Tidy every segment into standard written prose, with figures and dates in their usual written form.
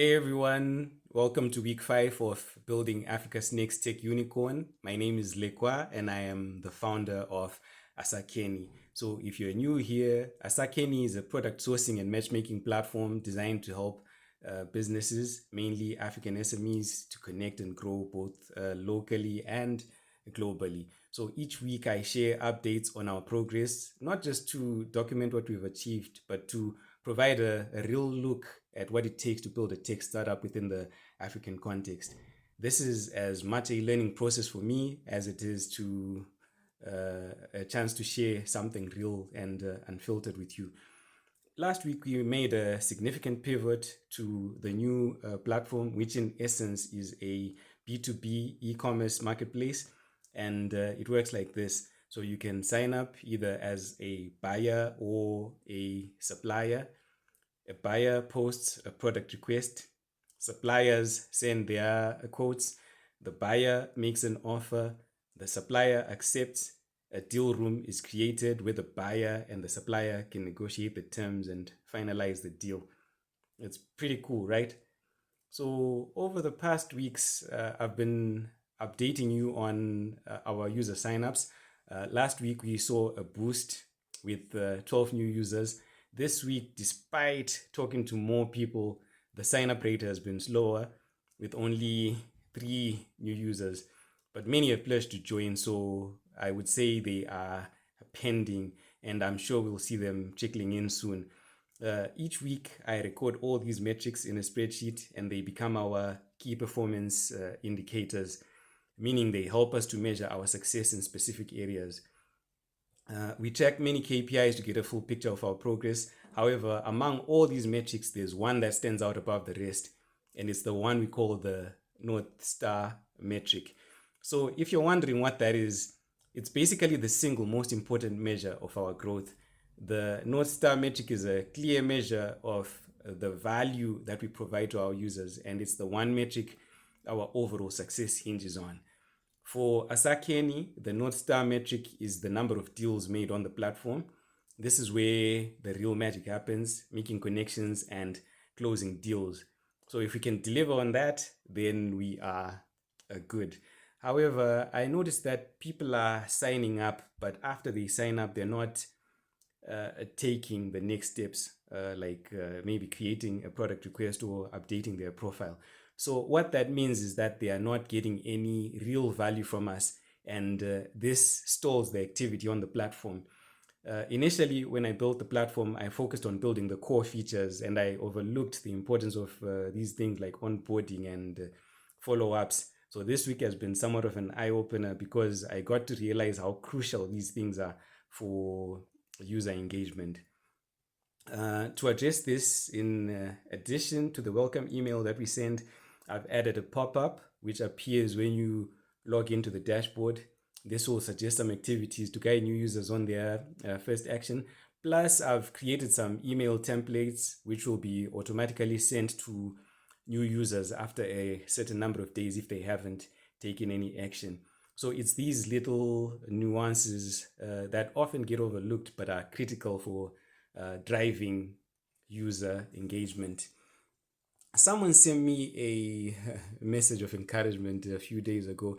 Hey everyone, welcome to week 5 of Building Africa's Next Tech Unicorn. My name is Likhwa and I am the founder of Asaqeni. So if you're new here, Asaqeni is a product sourcing and matchmaking platform designed to help businesses, mainly African SMEs, to connect and grow both locally and globally. So each week I share updates on our progress, not just to document what we've achieved, but to provide a real look at what it takes to build a tech startup within the African context. This is as much a learning process for me as it is to a chance to share something real and unfiltered with you. Last week, we made a significant pivot to the new platform, which in essence is a B2B e-commerce marketplace. And it works like this. So you can sign up either as a buyer or a supplier. A buyer posts a product request. Suppliers send their quotes. The buyer makes an offer. The supplier accepts. A deal room is created where the buyer and the supplier can negotiate the terms and finalize the deal. It's pretty cool, right? So, over the past weeks, I've been updating you on our user signups. Last week, we saw a boost with 12 new users. This week, despite talking to more people, the sign up rate has been slower with only 3 new users. But many have pledged to join, so I would say they are pending, and I'm sure we'll see them trickling in soon. Each week, I record all these metrics in a spreadsheet, and they become our key performance indicators, meaning they help us to measure our success in specific areas. We track many KPIs to get a full picture of our progress. However, among all these metrics, there's one that stands out above the rest, and it's the one we call the North Star metric. So, if you're wondering what that is, it's basically the single most important measure of our growth. The North Star metric is a clear measure of the value that we provide to our users, and it's the one metric our overall success hinges on. For Asaqeni, the North Star metric is the number of deals made on the platform. This is where the real magic happens, making connections and closing deals. So if we can deliver on that, then we are good. However, I noticed that people are signing up, but after they sign up, they're not taking the next steps, like maybe creating a product request or updating their profile. So what that means is that they are not getting any real value from us, and this stalls the activity on the platform. Initially, when I built the platform, I focused on building the core features, and I overlooked the importance of these things like onboarding and follow-ups. So this week has been somewhat of an eye-opener because I got to realize how crucial these things are for user engagement. To address this, in addition to the welcome email that we send, I've added a pop-up which appears when you log into the dashboard. This will suggest some activities to guide new users on their first action. Plus, I've created some email templates which will be automatically sent to new users after a certain number of days if they haven't taken any action. So it's these little nuances that often get overlooked but are critical for driving user engagement. Someone sent me a message of encouragement a few days ago,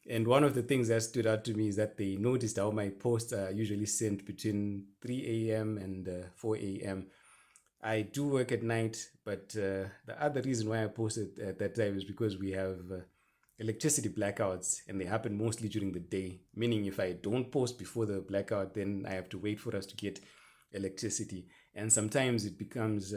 and one of the things that stood out to me is that they noticed how my posts are usually sent between 3 a.m. and 4 a.m. I do work at night, but the other reason why I posted at that time is because we have electricity blackouts and they happen mostly during the day. Meaning, if I don't post before the blackout, then I have to wait for us to get electricity. And sometimes it becomes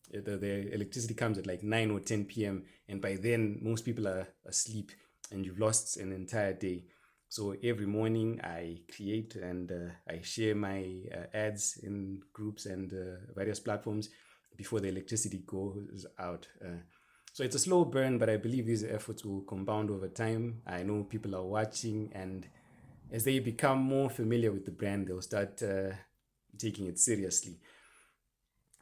the electricity comes at like 9 or 10 p.m. And by then, most people are asleep and you've lost an entire day. So every morning I create and I share my ads in groups and various platforms before the electricity goes out. So it's a slow burn, but I believe these efforts will compound over time. I know people are watching, and as they become more familiar with the brand, they'll start taking it seriously.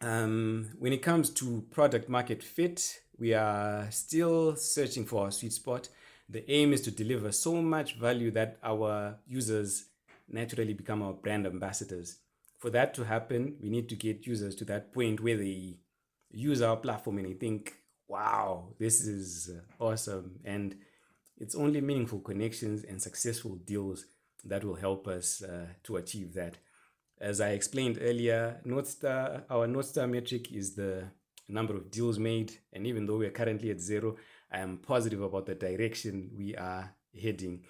When it comes to product market fit, we are still searching for our sweet spot. The aim is to deliver so much value that our users naturally become our brand ambassadors. For that to happen, we need to get users to that point where they use our platform and they think, wow, this is awesome. And it's only meaningful connections and successful deals that will help us to achieve that. As I explained earlier, our North Star metric is the number of deals made. And even though we're currently at zero, I am positive about the direction we are heading.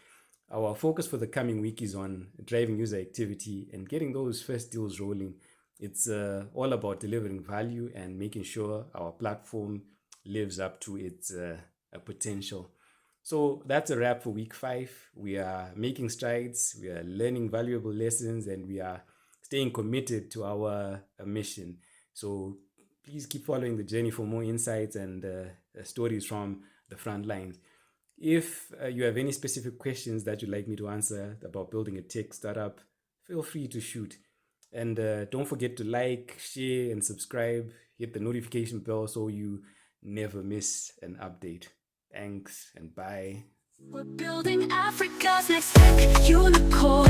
Our focus for the coming week is on driving user activity and getting those first deals rolling. It's all about delivering value and making sure our platform lives up to its potential. So that's a wrap for week 5. We are making strides, we are learning valuable lessons, and we are staying committed to our mission. So please keep following the journey for more insights and stories from the front lines. If you have any specific questions that you'd like me to answer about building a tech startup, feel free to shoot. And don't forget to like, share, and subscribe. Hit the notification bell so you never miss an update. Thanks and bye. We're building Africa's next tech unicorn.